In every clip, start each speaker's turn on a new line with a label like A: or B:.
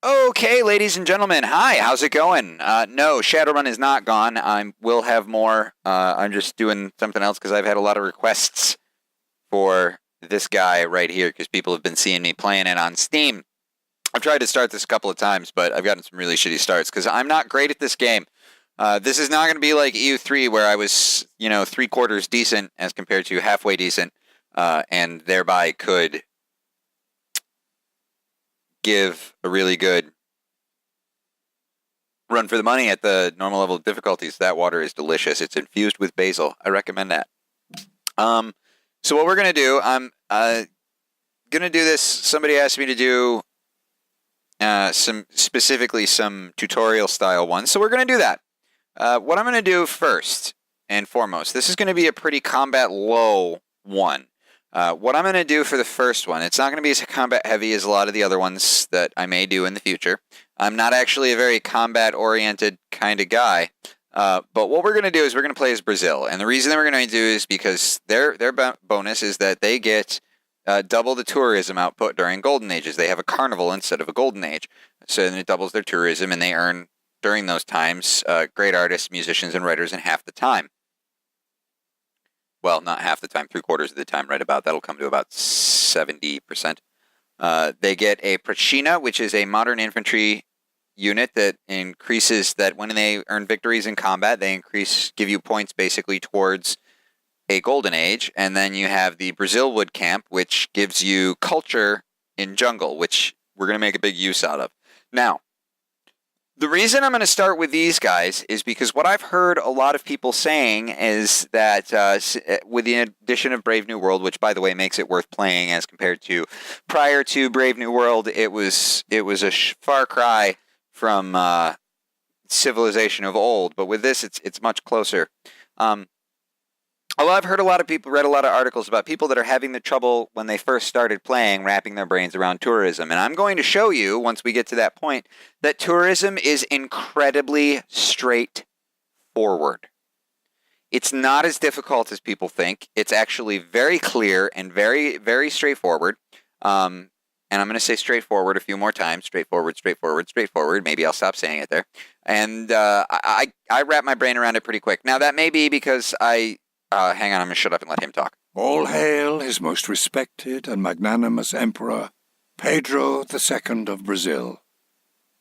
A: Okay, ladies and gentlemen, hi, how's it going? No, Shadowrun is not gone. I will have more. I'm just doing something else because I've had a lot of requests for this guy right here because people have been seeing me playing it on Steam. I've tried to start this a couple of times, but I've gotten some really shitty starts because I'm not great at this game. This is not going to be like EU3 where I was, 3/4 decent as compared to halfway decent, and thereby could give a really good run for the money at the normal level of difficulties. That water is delicious. It's infused with basil. I recommend that. So what we're going to do, I'm going to do this. Somebody asked me to do some tutorial style ones. So we're going to do that. What I'm going to do first and foremost, this is going to be a pretty combat low one. What I'm going to do for the first one, it's not going to be as combat heavy as a lot of the other ones that I may do in the future. I'm not actually a very combat-oriented kind of guy, but what we're going to do is we're going to play as Brazil, and the reason that we're going to do is because their bonus is that they get double the tourism output during Golden Ages. They have a carnival instead of a Golden Age, so then it doubles their tourism, and they earn, during those times, great artists, musicians, and writers in half the time. Well, not half the time, 3/4 of the time, right about. That'll come to about 70%. They get a Prachina, which is a modern infantry unit that increases that when they earn victories in combat, they give you points basically towards a golden age. And then you have the Brazil Wood Camp, which gives you culture in jungle, which we're going to make a big use out of. Now, the reason I'm going to start with these guys is because what I've heard a lot of people saying is that with the addition of Brave New World, which by the way makes it worth playing as compared to prior to Brave New World, it was a far cry from civilization of old. But with this, it's much closer. I've heard a lot of people, read a lot of articles about people that are having the trouble when they first started playing, wrapping their brains around tourism. And I'm going to show you, once we get to that point, that tourism is incredibly straightforward. It's not as difficult as people think. It's actually very clear and very, very straightforward. And I'm going to say straightforward a few more times. Straightforward, straightforward, straightforward. Maybe I'll stop saying it there. And I wrap my brain around it pretty quick. Now, that may be because hang on, I'm going to shut up and let him talk.
B: All hail his most respected and magnanimous emperor, Pedro II of Brazil.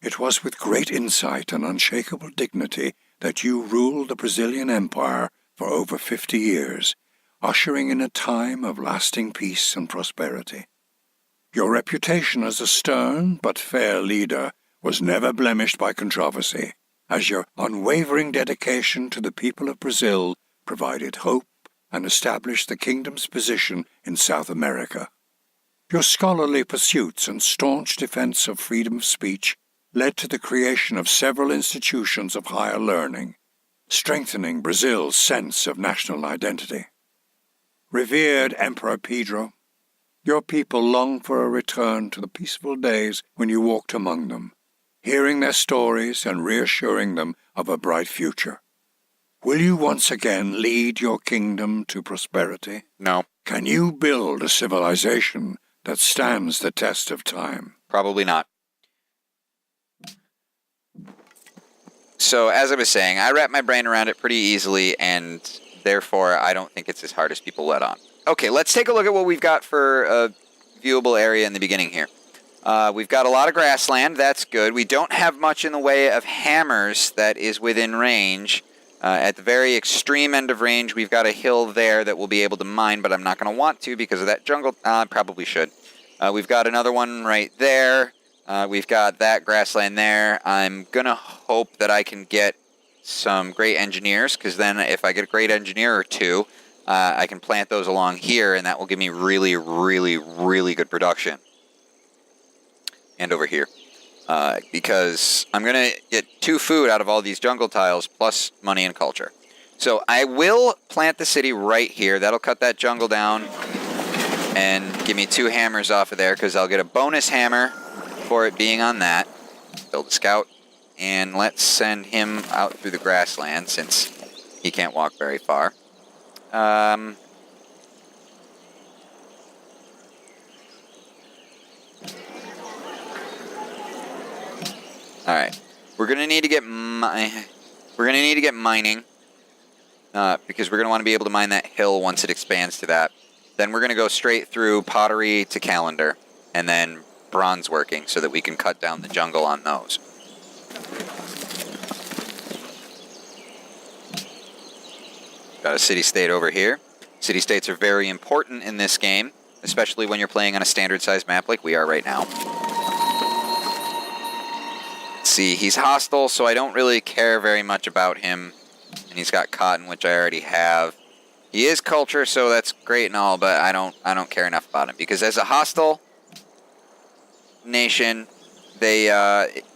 B: It was with great insight and unshakable dignity that you ruled the Brazilian Empire for over 50 years, ushering in a time of lasting peace and prosperity. Your reputation as a stern but fair leader was never blemished by controversy, as your unwavering dedication to the people of Brazil provided hope and established the kingdom's position in South America. Your scholarly pursuits and staunch defense of freedom of speech led to the creation of several institutions of higher learning, strengthening Brazil's sense of national identity. Revered Emperor Pedro, your people long for a return to the peaceful days when you walked among them, hearing their stories and reassuring them of a bright future. Will you once again lead your kingdom to prosperity?
A: No.
B: Can you build a civilization that stands the test of time?
A: Probably not. So, as I was saying, I wrap my brain around it pretty easily, and therefore I don't think it's as hard as people let on. Okay, let's take a look at what we've got for a viewable area in the beginning here. We've got a lot of grassland. That's good. We don't have much in the way of hammers that is within range. At the very extreme end of range, we've got a hill there that we'll be able to mine, but I'm not going to want to because of that jungle. I probably should. We've got another one right there. We've got that grassland there. I'm going to hope that I can get some great engineers, because then if I get a great engineer or two, I can plant those along here, and that will give me really, really, really good production. And over here. Because I'm going to get 2 food out of all these jungle tiles, plus money and culture. So I will plant the city right here. That'll cut that jungle down and give me 2 hammers off of there, because I'll get a bonus hammer for it being on that. Build a scout, and let's send him out through the grassland, since he can't walk very far. All right, we're gonna need to get mining because we're gonna want to be able to mine that hill once it expands to that. Then we're gonna go straight through pottery to calendar, and then bronze working so that we can cut down the jungle on those. Got a city-state over here. City-states are very important in this game, especially when you're playing on a standard-sized map like we are right now. Let's see, he's hostile, so I don't really care very much about him. And he's got cotton, which I already have. He is culture, so that's great and all, but I don't care enough about him because as a hostile nation, they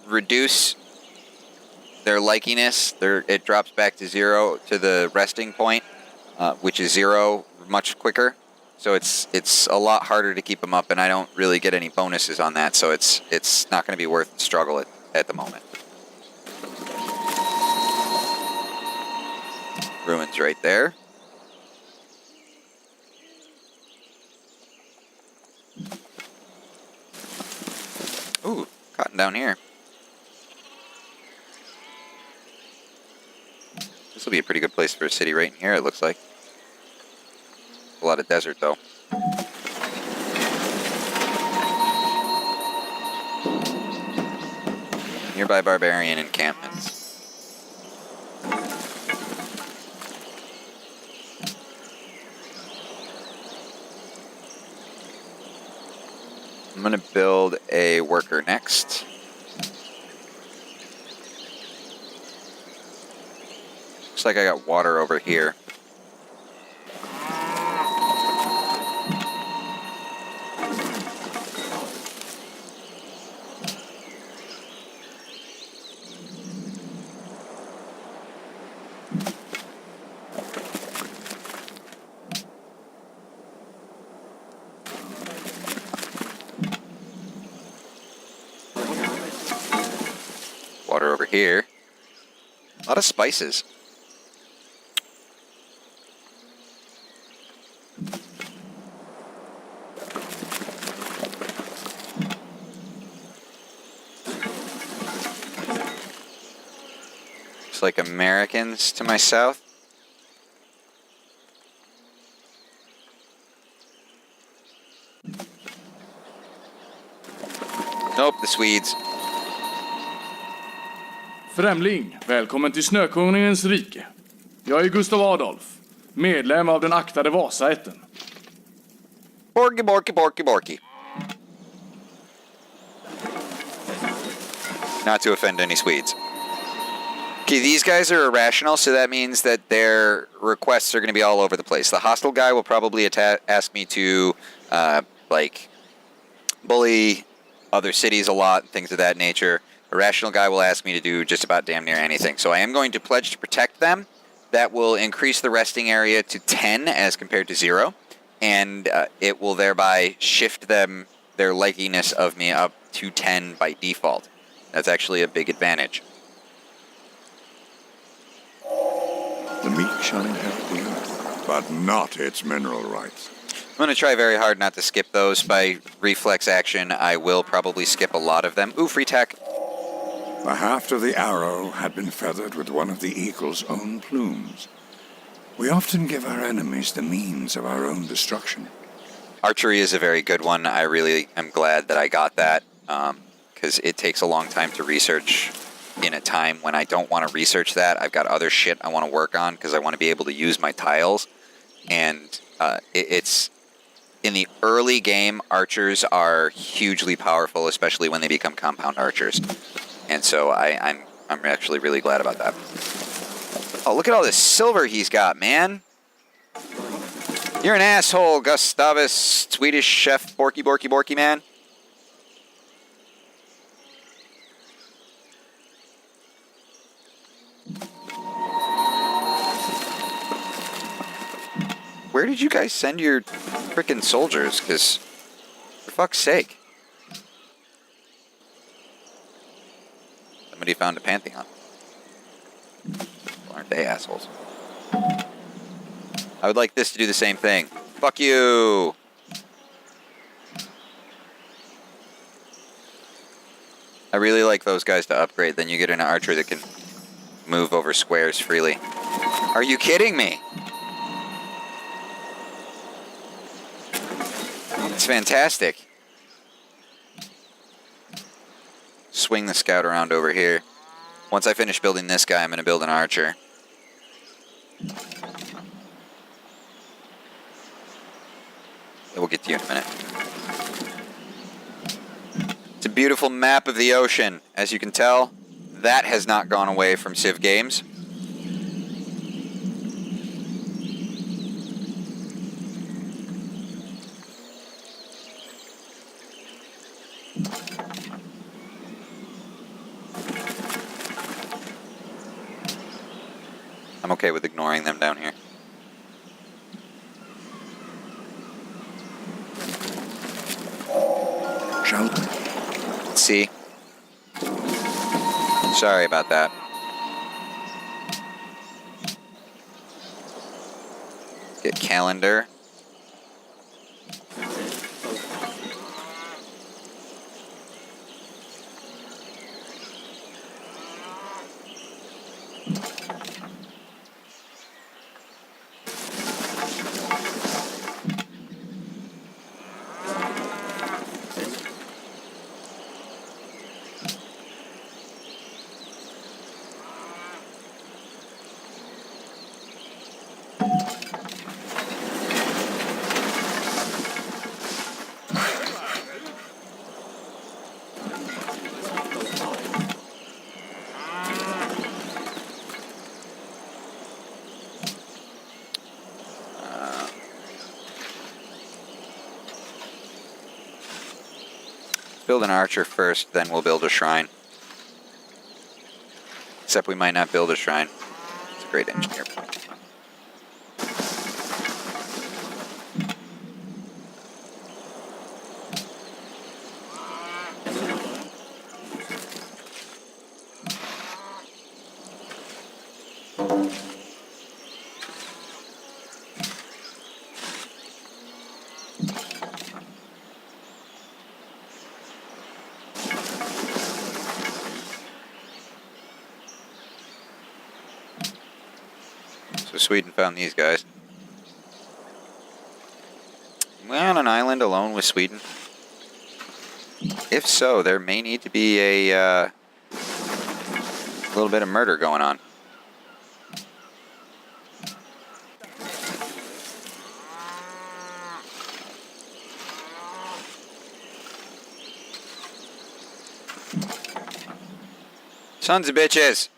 A: reduce their likiness. It drops back to 0 to the resting point, which is 0 much quicker. So it's a lot harder to keep them up, and I don't really get any bonuses on that. So it's not going to be worth the struggle at the moment. Ruins right there. Ooh, cotton down here. This will be a pretty good place for a city right in here, it looks like. A lot of desert, though. Nearby barbarian encampments. I'm going to build a worker next. Looks like I got water over here. Water over here. A lot of spices. Looks like Americans to my south. Nope, the Swedes.
C: Främling, välkommen till Snökonungens rike. Jag är Gustav Adolf, medlem av den aktade Vasaätten.
A: Borky, borky, borky, borky. Not to offend any Swedes. Okay, these guys are irrational, so that means that their requests are going to be all over the place. The hostile guy will probably ask me to, bully other cities a lot, things of that nature. A rational guy will ask me to do just about damn near anything. So I am going to pledge to protect them. That will increase the resting area to 10 as compared to 0. And it will thereby shift them, their likiness of me, up to 10 by default. That's actually a big advantage.
B: The meek shall inherit the earth, but not its mineral rights.
A: I'm going to try very hard not to skip those. By reflex action, I will probably skip a lot of them. Ooh, free tech.
B: The haft of the arrow had been feathered with one of the eagle's own plumes. We often give our enemies the means of our own destruction.
A: Archery is a very good one. I really am glad that I got that, because it takes a long time to research in a time when I don't want to research that. I've got other shit I want to work on because I want to be able to use my tiles. And it's in the early game, archers are hugely powerful, especially when they become compound archers. And so I'm actually really glad about that. Oh, look at all this silver he's got, man. You're an asshole, Gustavus, Swedish chef, Borky, Borky, Borky, man. Where did you guys send your frickin' soldiers? Because, for fuck's sake. Somebody found a Pantheon. Well, aren't they assholes? I would like this to do the same thing. Fuck you! I really like those guys to upgrade. Then you get an archer that can move over squares freely. Are you kidding me? It's fantastic. Swing the scout around over here. Once I finish building this guy, I'm going to build an archer. We'll get to you in a minute. It's a beautiful map of the ocean. As you can tell, that has not gone away from Civ games. I'm okay with ignoring them down here.
B: Shall
A: See? Sorry about that. Get calendar. Build an archer first, then we'll build a shrine. Except we might not build a shrine. It's a great engineer point. So Sweden found these guys. Am I on an island alone with Sweden? If so, there may need to be a little bit of murder going on. Sons of bitches!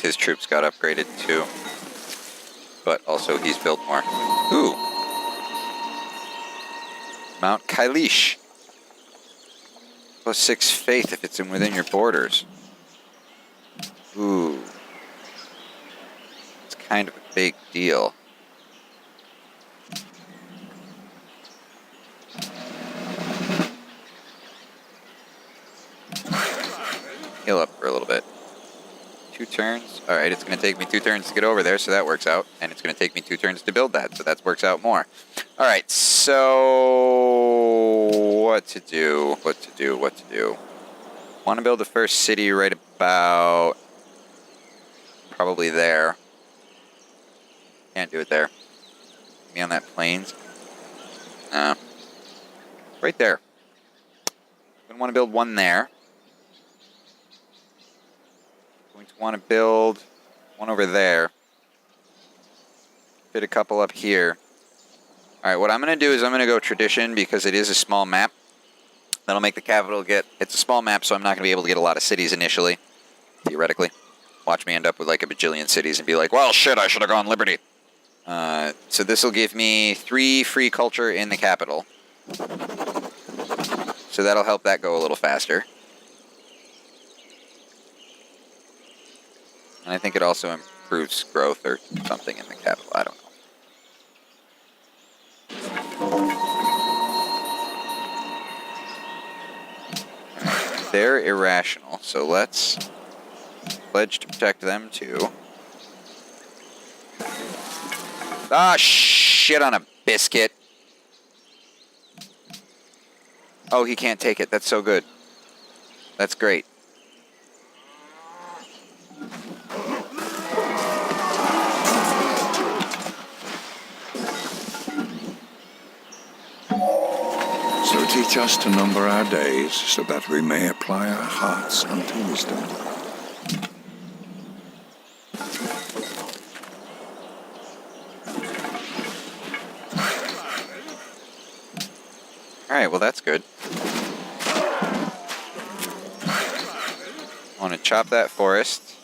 A: His troops got upgraded too. But also he's built more. Ooh. Mount Kailish. +6 faith if it's within your borders. Ooh. It's kind of a big deal. Heal up for a little bit. 2 turns. Alright, it's going to take me 2 turns to get over there, so that works out. And it's going to take me 2 turns to build that, so that works out more. Alright, so... What to do? Want to build the first city right about... Probably there. Can't do it there. Me on that plains. No. Right there. Going to want to build one there. Going to want to build one over there. Fit a couple up here. Alright, what I'm going to do is I'm going to go tradition because it is a small map. That'll make the capital get... It's a small map, so I'm not going to be able to get a lot of cities initially, theoretically. Watch me end up with like a bajillion cities and be like, well, shit, I should have gone Liberty. So this will give me 3 free culture in the capital. So that'll help that go a little faster. And I think it also improves growth or something in the capital. I don't know. They're irrational, so let's pledge to protect them too. Ah, shit on a biscuit. Oh, he can't take it. That's so good. That's great.
B: So teach us to number our days, so that we may apply our hearts unto wisdom.
A: Alright, well that's good. I want to chop that forest.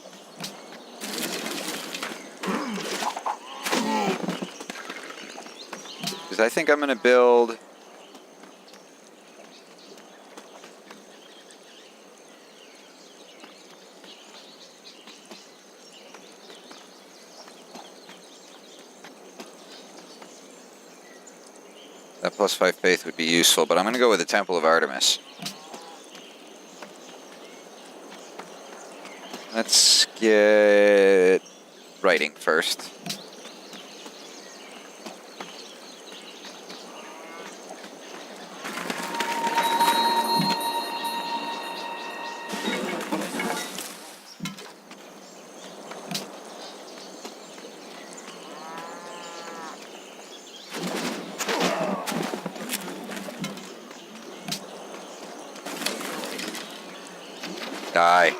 A: Because I think I'm going to build... That +5 faith would be useful, but I'm going to go with the Temple of Artemis. Let's get writing first. Die.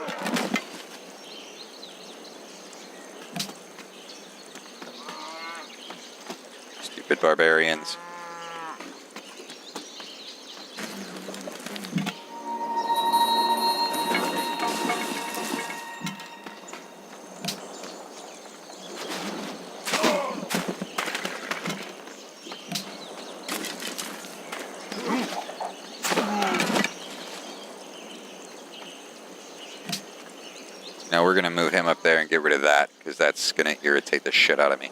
A: Stupid barbarians. Now we're going to move him up there and get rid of that, because that's going to irritate the shit out of me.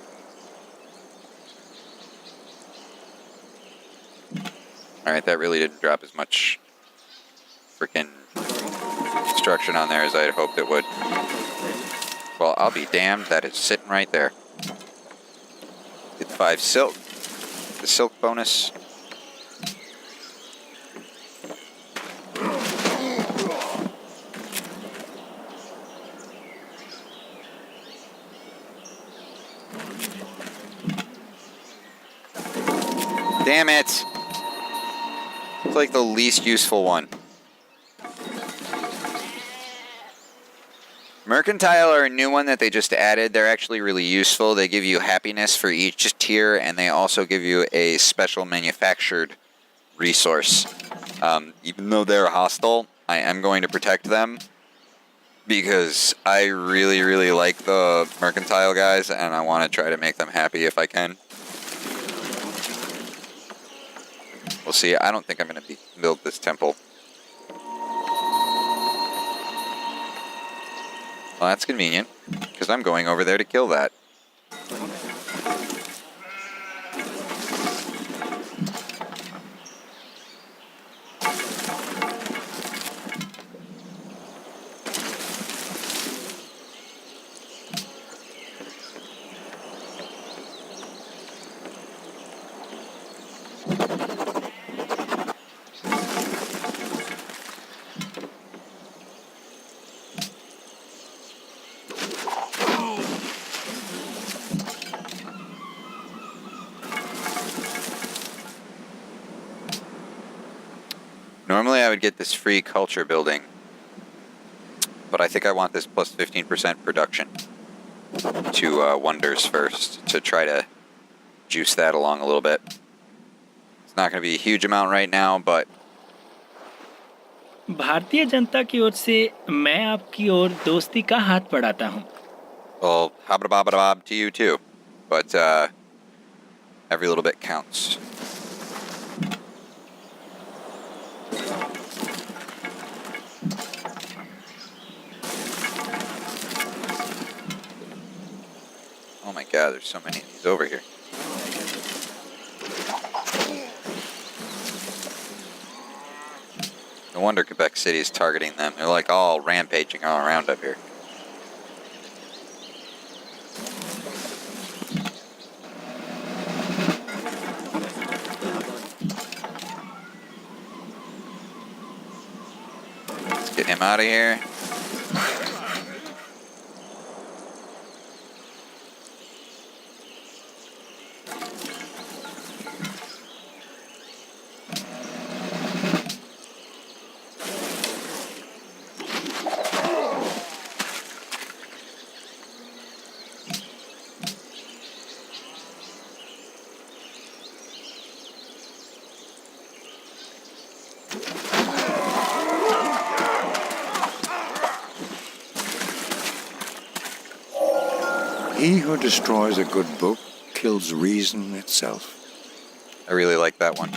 A: Alright, that really didn't drop as much freaking construction on there as I had hoped it would. Well, I'll be damned, that is sitting right there. Get 5 silk. The silk bonus. Damn it! It's like the least useful one. Mercantile are a new one that they just added. They're actually really useful. They give you happiness for each tier, and they also give you a special manufactured resource. Even though they're hostile, I am going to protect them because I really, really like the mercantile guys, and I want to try to make them happy if I can. We'll see. I don't think I'm going to build this temple. Well, that's convenient, because I'm going over there to kill that. Normally I would get this free culture building, but I think I want this plus 15% production to wonders first to try to juice that along a little bit. It's not going to be a huge amount right now, but
D: Bharatiya Janata की ओर से मैं आपकी ओर दोस्ती का हाथ बढ़ाता हूँ.
A: Well, habba to you too. But every little bit counts. Oh my god, there's so many of these over here. No wonder Quebec City is targeting them. They're like all rampaging all around up here. Let's get him out of here.
B: He who destroys a good book kills reason itself.
A: I really like that one.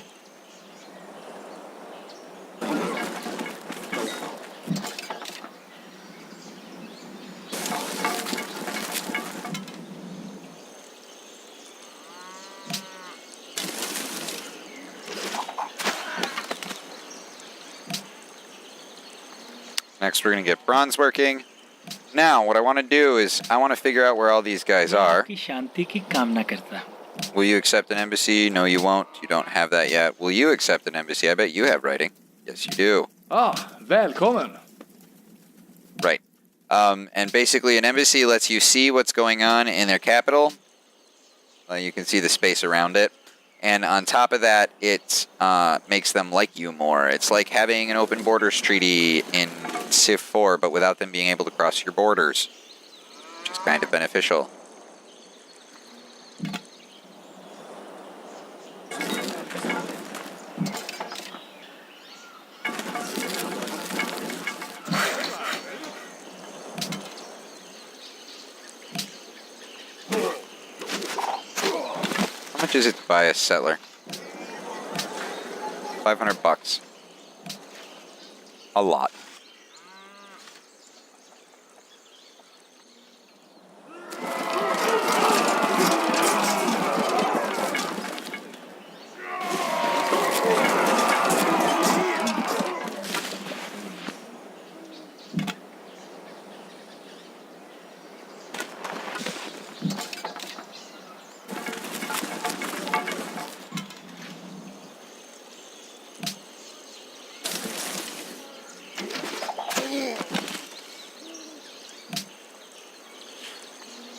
A: Next, we're going to get bronze working. Now, what I want to do is I want to figure out where all these guys are.
D: की शांति की कामना करता हूँ.
A: Will you accept an embassy? No, you won't. You don't have that yet. Will you accept an embassy? I bet you have writing. Yes, you do.
C: Välkommen.
A: Right. And basically, an embassy lets you see what's going on in their capital. You can see the space around it. And on top of that, it makes them like you more. It's like having an open borders treaty in Civ 4, but without them being able to cross your borders, which is kind of beneficial. How much is it to buy a settler? $500. A lot.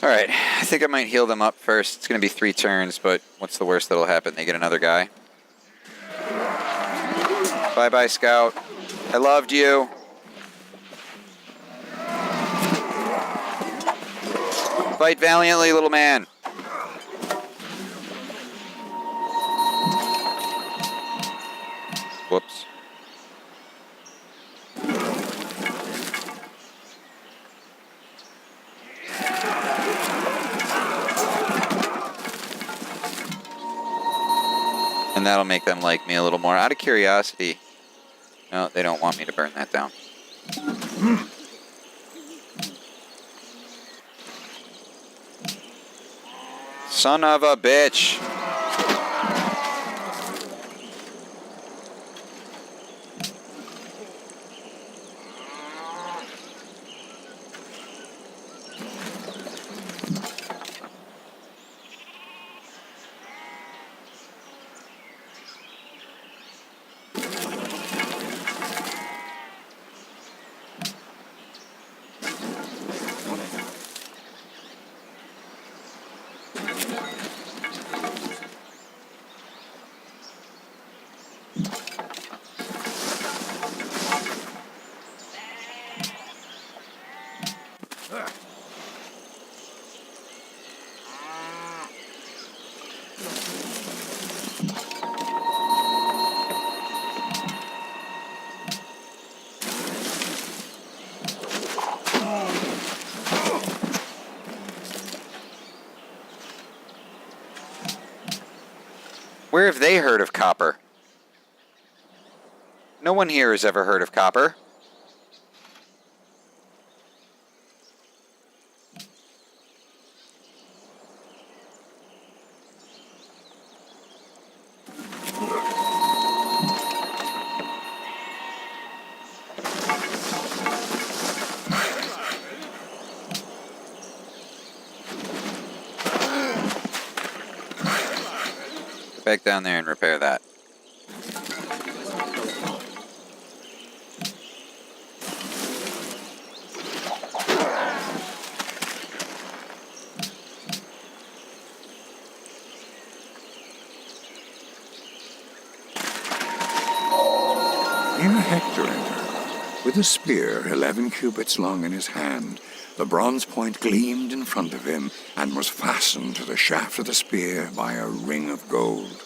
A: Alright, I think I might heal them up first. It's going to be 3 turns, but what's the worst that'll happen? They get another guy. Bye-bye, Scout. I loved you. Fight valiantly, little man. Whoops. And that'll make them like me a little more. Out of curiosity. No, they don't want me to burn that down. Son of a bitch. Where have they heard of copper? No one here has ever heard of copper. Go back down there and repair that.
B: Here Hector entered, with a spear 11 cubits long in his hand. The bronze point gleamed in front of him, and was fastened to the shaft of the spear by a ring of gold.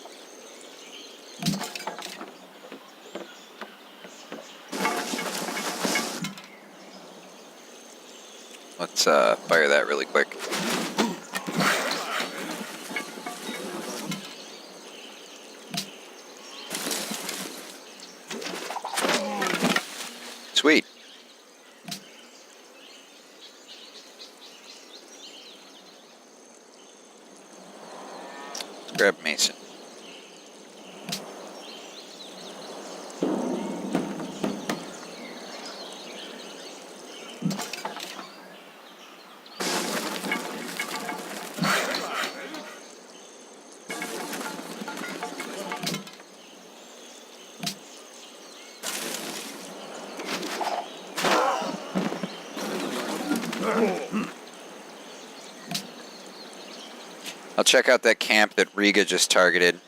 A: Let's fire that really quick. Sweet. Let's grab Mason. I'll check out that camp that Riga just targeted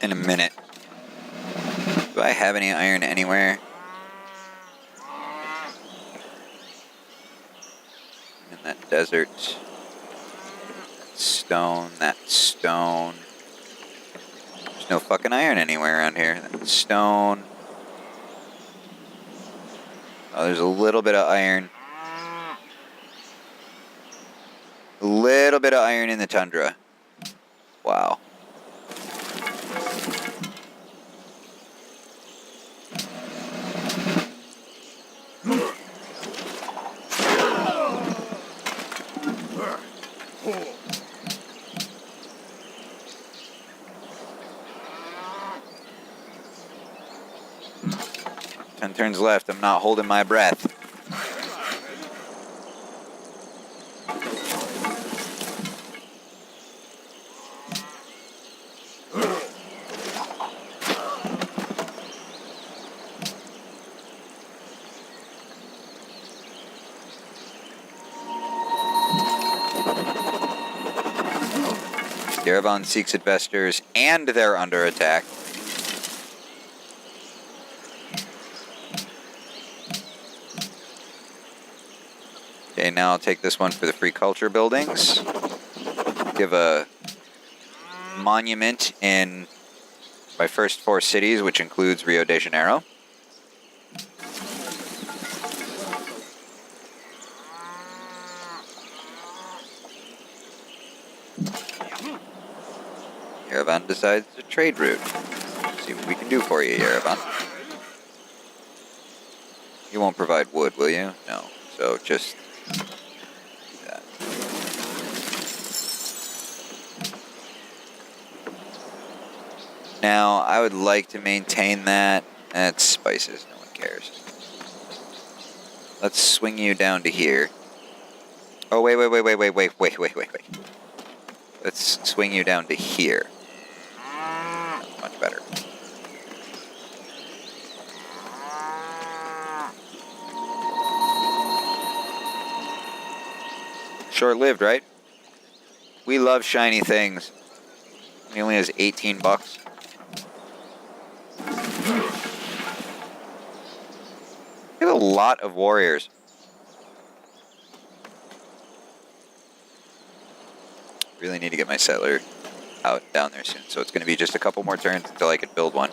A: in a minute. Do I have any iron anywhere? In that desert. That stone, that stone. There's no fucking iron anywhere around here. That stone. Oh, there's a little bit of iron. A little bit of iron in the tundra. Wow. Ten turns left. I'm not holding my breath. Yerevan seeks investors, and they're under attack. Okay, now I'll take this one for the free culture buildings. Give a monument in my first 4 cities, which includes Rio de Janeiro. Yerevan decides a trade route. See what we can do for you, Yerevan. You won't provide wood, will you? No. So just do that. Now, I would like to maintain that. That's spices. No one cares. Let's swing you down to here. Oh, wait. Let's swing you down to here. Much better. Short-lived, right? We love shiny things. He only has 18 bucks. We have a lot of warriors. Really need to get my settler out down there soon. So it's going to be just a couple more turns until I can build one.